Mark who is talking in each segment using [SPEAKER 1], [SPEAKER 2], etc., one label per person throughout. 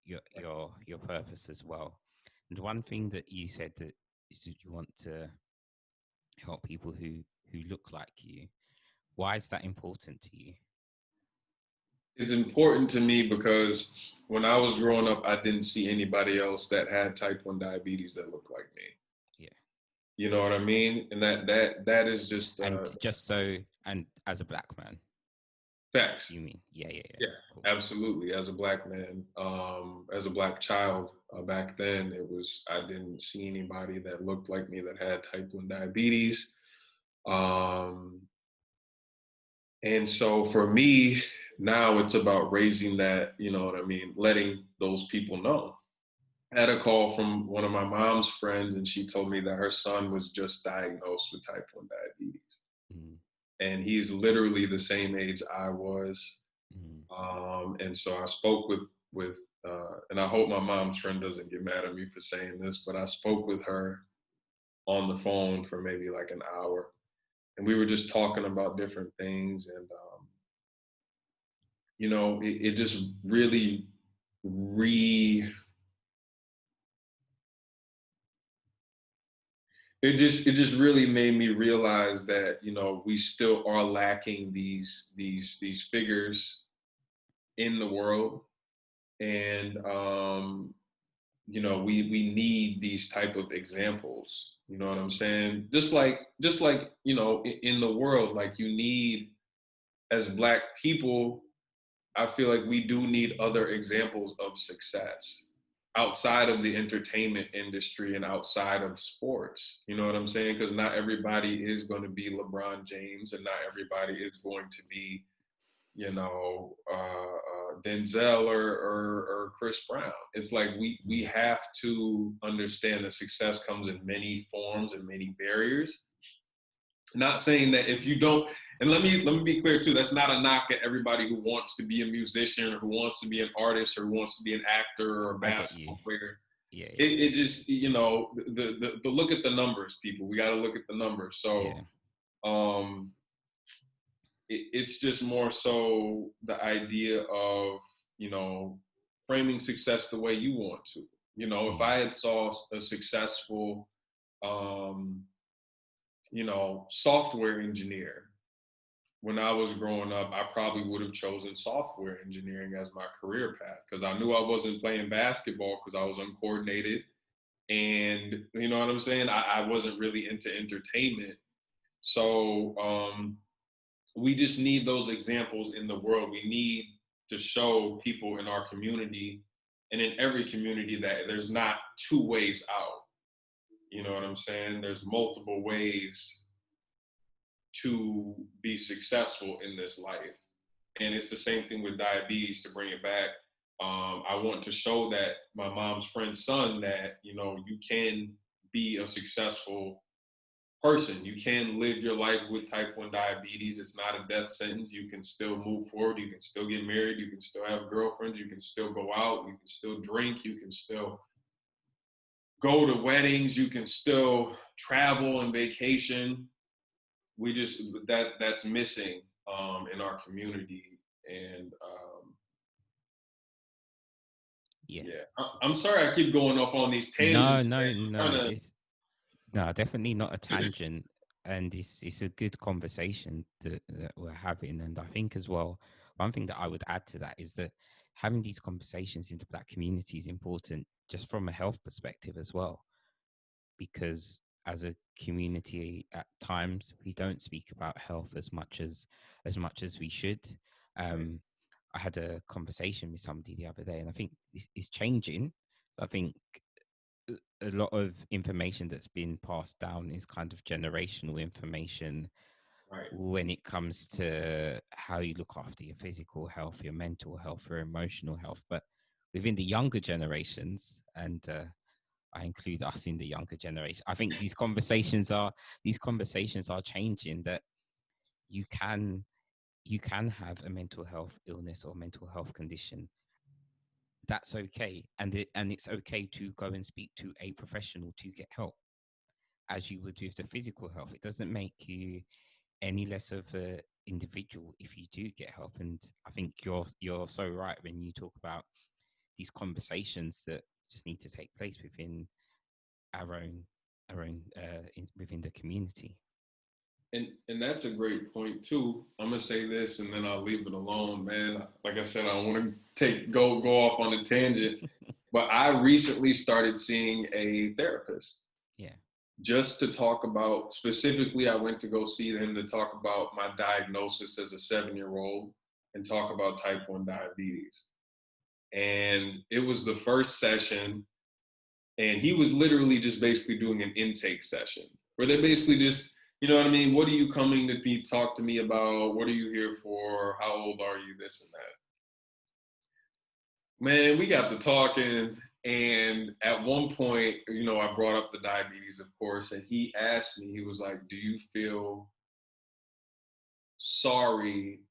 [SPEAKER 1] your purpose as well. And one thing that you said that is that you want to help people who look like you. Why is that important to you?
[SPEAKER 2] It's important to me because when I was growing up, I didn't see anybody else that had type 1 diabetes that looked like me.
[SPEAKER 1] Yeah.
[SPEAKER 2] You know what I mean? And that is just
[SPEAKER 1] And just so, and as a black man,
[SPEAKER 2] facts.
[SPEAKER 1] you mean? Yeah, yeah, yeah.
[SPEAKER 2] Yeah,
[SPEAKER 1] Cool.
[SPEAKER 2] absolutely. As a black man, as a black child, back then, I didn't see anybody that looked like me that had type 1 diabetes. Um, and so for me, now it's about raising that, you know what I mean, letting those people know. I had a call from one of my mom's friends, and she told me that her son was just diagnosed with type 1 diabetes.
[SPEAKER 1] Mm,
[SPEAKER 2] And he's literally the same age I was.
[SPEAKER 1] mm,
[SPEAKER 2] And so I spoke and I hope my mom's friend doesn't get mad at me for saying this, but I spoke with her on the phone for maybe like an hour, and we were just talking about different things, and it just really re it just really made me realize that we still are lacking these figures in the world, and we need these type of examples. You know what I'm saying? Just like in the world, like you need, as black people, I feel like we do need other examples of success outside of the entertainment industry and outside of sports. You know what I'm saying? Because not everybody is going to be LeBron James, and not everybody is going to be Denzel or Chris Brown. It's like we
[SPEAKER 1] mm.
[SPEAKER 2] have to understand that success comes in many forms and many barriers. Not saying that if you don't, and let me be clear too, that's not a knock at everybody who wants to be a musician or who wants to be an artist or who wants to be an actor or a
[SPEAKER 1] I get you.
[SPEAKER 2] basketball player.
[SPEAKER 1] Yeah, yeah,
[SPEAKER 2] It just the look at the numbers, people. We got to look at the numbers. So
[SPEAKER 1] yeah,
[SPEAKER 2] um it's just more so the idea of framing success the way you want to. If
[SPEAKER 1] mm,
[SPEAKER 2] I had saw a successful um software engineer when I was growing up, I probably would have chosen software engineering as my career path because I knew I wasn't playing basketball because I was uncoordinated, and you know what I'm saying, I wasn't really into entertainment. So we just need those examples in the world. We need to show people in our community and in every community that there's not two ways out. You know what I'm saying? There's multiple ways to be successful in this life. And it's the same thing with diabetes, to bring it back. I want to show that my mom's friend's son that, you can be a successful person. You can live your life with type 1 diabetes. It's not a death sentence. You can still move forward. You can still get married. You can still have girlfriends. You can still go out. You can still drink. You can still go to weddings. You can still travel and vacation. We just that's missing in our community. And
[SPEAKER 1] yeah.
[SPEAKER 2] yeah, I'm sorry I keep going off on these
[SPEAKER 1] No,
[SPEAKER 2] tangents,
[SPEAKER 1] no,
[SPEAKER 2] man. I'm
[SPEAKER 1] no.
[SPEAKER 2] trying to.
[SPEAKER 1] It's no, definitely not a tangent, and it's a good conversation that we're having. And I think as well, one thing that I would add to that is that having these conversations in the black community is important, just from a health perspective as well, because as a community, at times we don't speak about health as much as we should.
[SPEAKER 2] Right.
[SPEAKER 1] Um, I had a conversation with somebody the other day, and I think it's changing. So I think a lot of information that's been passed down is kind of generational information
[SPEAKER 2] Right.
[SPEAKER 1] when it comes to how you look after your physical health, your mental health, or emotional health. But within the younger generations, and I include us in the younger generation, I think these conversations are changing. That you can you can have a mental health illness or mental health condition. That's okay, and it's okay to go and speak to a professional to get help, as you would with the physical health. It doesn't make you any less of a individual if you do get help. And I think you're so right when you talk about these conversations that just need to take place within our own within the community.
[SPEAKER 2] And that's a great point too. I'm gonna say this and then I'll leave it alone, man. Like I said, I don't want to go off on a tangent, but I recently started seeing a therapist
[SPEAKER 1] Yeah.
[SPEAKER 2] just to talk about, specifically I went to go see him to talk about my diagnosis as a 7-year-old and talk about type 1 diabetes. And it was the first session, and he was literally just basically doing an intake session where they basically just, you know what I mean, what are you coming to be talk to me about, what are you here for, how old are you, this and that. Man, we got to talking, and at one point, you know, I brought up the diabetes, of course, and he asked me, he was like, do you feel sorry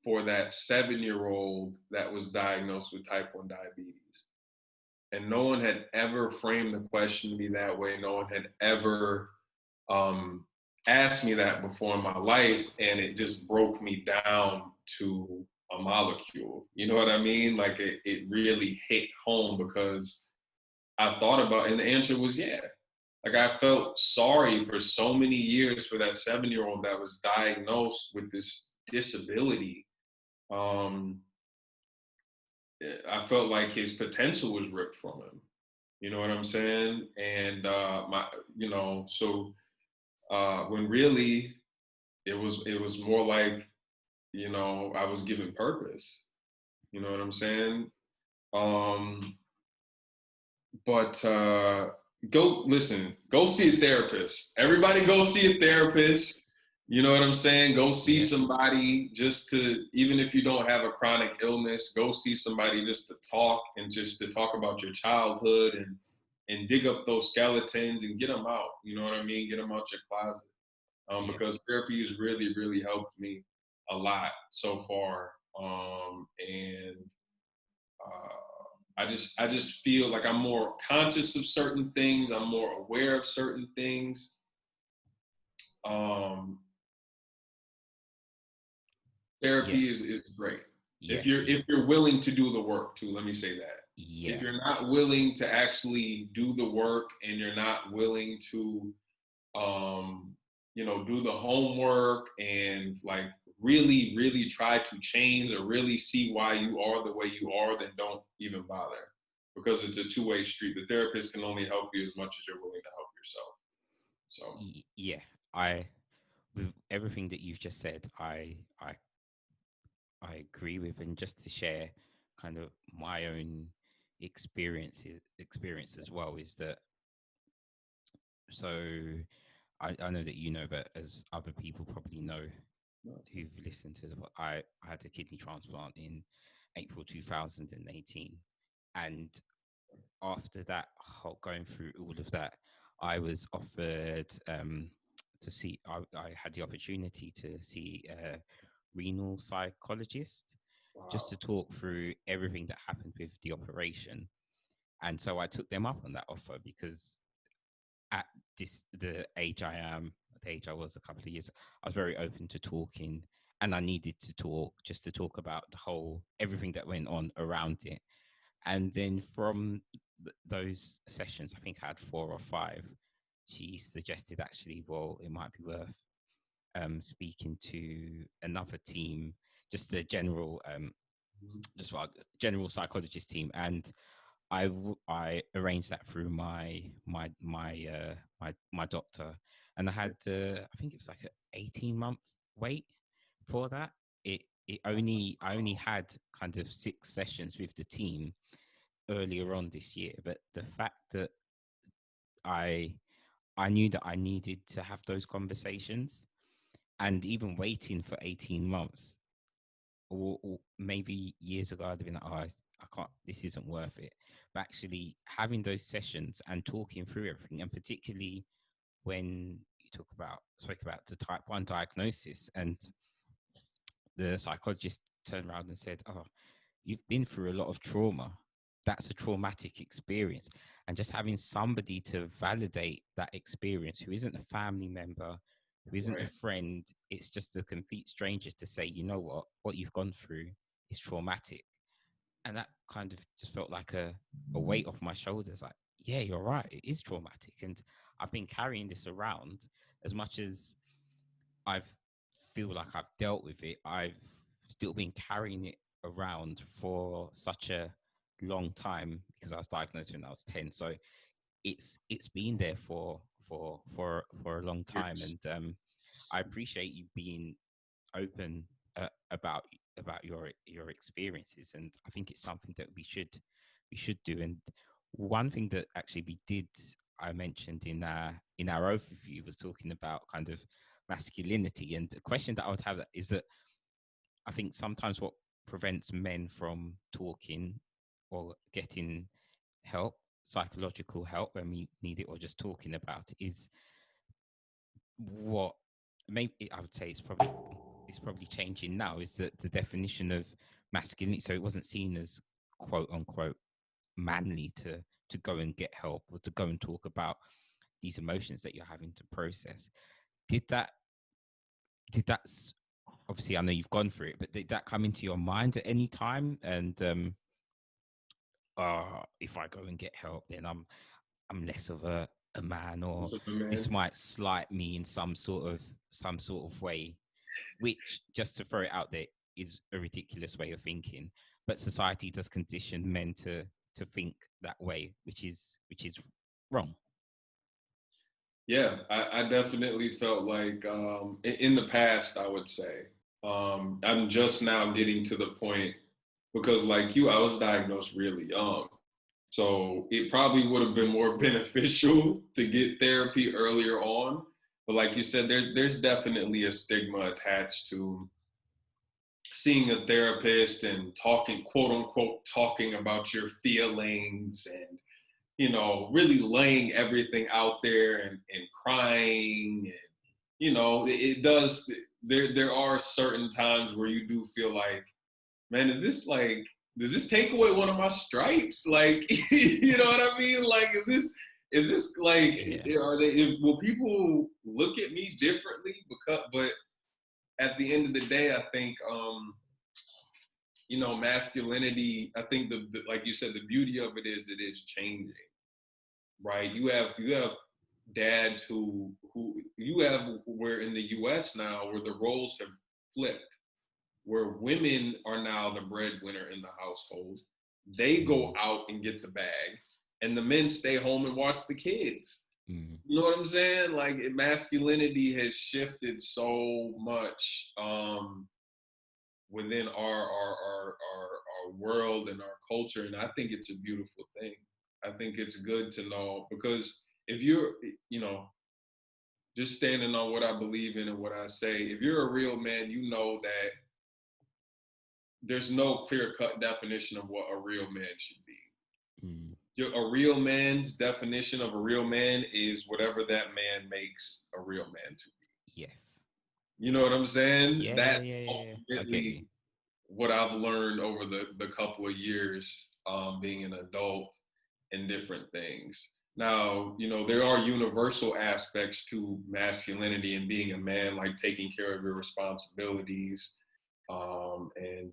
[SPEAKER 2] for that 7-year-old that was diagnosed with type 1 diabetes? And no one had ever framed the question to me that way. No one had ever um, asked me that before in my life, and it just broke me down to a molecule. You know what I mean? Like it really hit home because I thought about it, and the answer was yeah. Like I felt sorry for so many years for that 7-year-old that was diagnosed with this disability. Um, I felt like his potential was ripped from him. You know what I'm saying? And when really it was more like, you know, I was given purpose. You know what I'm saying? Um, but go see a therapist. Everybody go see a therapist. You know what I'm saying? Go see
[SPEAKER 1] Yeah.
[SPEAKER 2] somebody just to, even if you don't have a chronic illness, go see somebody just to talk and just to talk about your childhood and dig up those skeletons and get them out. You know what I mean? Get them out your closet.
[SPEAKER 1] Yeah.
[SPEAKER 2] Because therapy has really, really helped me a lot so far. And I just feel like I'm more conscious of certain things. I'm more aware of certain things. Um,
[SPEAKER 1] Yeah.
[SPEAKER 2] Therapy is great
[SPEAKER 1] Yeah.
[SPEAKER 2] if you're willing to do the work too. Let me say that. If
[SPEAKER 1] Yeah.
[SPEAKER 2] you're not willing to actually do the work and you're not willing to um, do the homework and like really, really try to change or really see why you are the way you are, then don't even bother, because it's a two-way street. The therapist can only help you as much as you're willing to help yourself. So
[SPEAKER 1] Yeah. I With everything that you've just said, I agree with, and just to share kind of my own experience as well is that, so I know that you know, but as other people probably know who've listened to the I had a kidney transplant in April 2018, and after that whole going through all of that, I was offered to see. I had the opportunity to see a renal psychologist just to
[SPEAKER 2] wow.
[SPEAKER 1] talk through everything that happened with the operation. And so I took them up on that offer because at the age I am, the age I was a couple of years, I was very open to talking, and I needed to talk just to talk about the whole everything that went on around it. And then from those sessions, I think I had 4 or 5. She suggested actually, well, it might be worth speaking to another team, just a general, just like general psychologist team, and I arranged that through my doctor, and I had I think it was like an 18-month wait for that. It only I only had kind of 6 sessions with the team earlier on this year, but the fact that I I knew that I needed to have those conversations, and even waiting for 18 months, or maybe years ago, I'd have been like, oh, I can't, this isn't worth it. But actually having those sessions and talking through everything, and particularly when you spoke about the type 1 diagnosis, and the psychologist turned around and said, oh, you've been through a lot of trauma. That's a traumatic experience. And just having somebody to validate that experience, who isn't a family member, who isn't a
[SPEAKER 2] Right.
[SPEAKER 1] friend, it's just a complete stranger, to say, you know what you've gone through is traumatic. and that kind of just felt like a weight off my shoulders. Like, yeah, you're right, it is traumatic, and I've been carrying this around. As much as I've feel like I've dealt with it, I've still been carrying it around for such a long time, because I was diagnosed when I was 10. So it's been there for a long time,
[SPEAKER 2] Years.
[SPEAKER 1] and I appreciate you being open about your experiences, and I think it's something that we should do. And one thing that actually we did, I mentioned in our overview, was talking about kind of masculinity. And the question that I would have is that I think sometimes what prevents men from talking or getting help, psychological help when we need it, or just talking about it, is what maybe I would say it's probably changing now, is that the definition of masculinity. So it wasn't seen as quote unquote manly to go and get help, or to go and talk about these emotions that you're having to process. Did that did that obviously, I know you've gone through it, but did that come into your mind at any time? And if I go and get help, then I'm less of a man, or
[SPEAKER 2] So,
[SPEAKER 1] this
[SPEAKER 2] man.
[SPEAKER 1] might slight me in some sort of way, which, just to throw it out there, is a ridiculous way of thinking. But society does condition men to think that way, which is wrong.
[SPEAKER 2] Yeah, I definitely felt like in the past, I would say, I'm just now getting to the point because, like you, I was diagnosed really young. So it probably would have been more beneficial to get therapy earlier on. But like you said, there's definitely a stigma attached to seeing a therapist and talking, quote unquote, talking about your feelings and really laying everything out there and crying. And, it does, there are certain times where you do feel like, man, does this take away one of my stripes? Like, you know what I mean? Like, is this like,
[SPEAKER 1] Yeah,
[SPEAKER 2] will people look at me differently? But at the end of the day, I think, masculinity, I think like you said, the beauty of it is changing, right? You have dads who you have, where in the US now, where the roles have flipped, where women are now the breadwinner in the household. They go
[SPEAKER 1] mm,
[SPEAKER 2] out and get the bag, and the men stay home and watch the kids.
[SPEAKER 1] mm,
[SPEAKER 2] You know what I'm saying? Like, masculinity has shifted so much within our world and our culture, and I think it's a beautiful thing. I think it's good to know, because if you're, you know, just standing on what I believe in and what I say, if you're a real man, you know that there's no clear cut definition of what a real man should be.
[SPEAKER 1] mm.
[SPEAKER 2] A real man's definition of a real man is whatever that man makes a real man to be.
[SPEAKER 1] Yes.
[SPEAKER 2] You know what I'm saying?
[SPEAKER 1] Yeah, yeah,
[SPEAKER 2] That's
[SPEAKER 1] yeah, yeah, yeah. I get you.
[SPEAKER 2] ultimately what I've learned over the couple of years being an adult in different things. Now, there are universal aspects to masculinity and being a man, like taking care of your responsibilities, and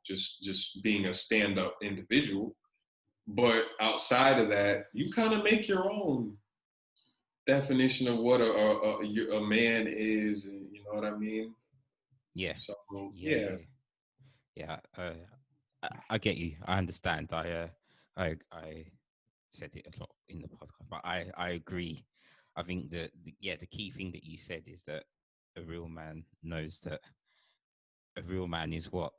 [SPEAKER 2] just being a stand-up individual. But outside of that, you kind of make your own definition of what a man is, and you know what I mean.
[SPEAKER 1] Yeah,
[SPEAKER 2] So
[SPEAKER 1] yeah,
[SPEAKER 2] yeah,
[SPEAKER 1] yeah, yeah. I get you. I understand. I said it a lot in the podcast, but I agree. I think that the key thing that you said is that a real man knows that a real man is what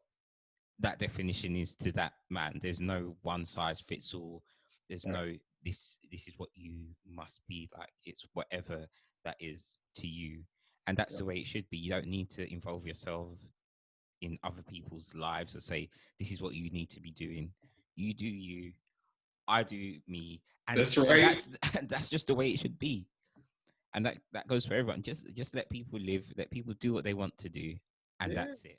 [SPEAKER 1] that definition is to that man. There's no one size fits all. There's
[SPEAKER 2] right.
[SPEAKER 1] no this is what you must be like. It's whatever that is to you, and that's
[SPEAKER 2] Yeah.
[SPEAKER 1] the way it should be. You don't need to involve yourself in other people's lives or say this is what you need to be doing. You do you, I do me, and
[SPEAKER 2] That's
[SPEAKER 1] and
[SPEAKER 2] right.
[SPEAKER 1] that's that's just the way it should be. And that goes for everyone. Just let people live, let people do what they want to do, and
[SPEAKER 2] Yeah.
[SPEAKER 1] that's it.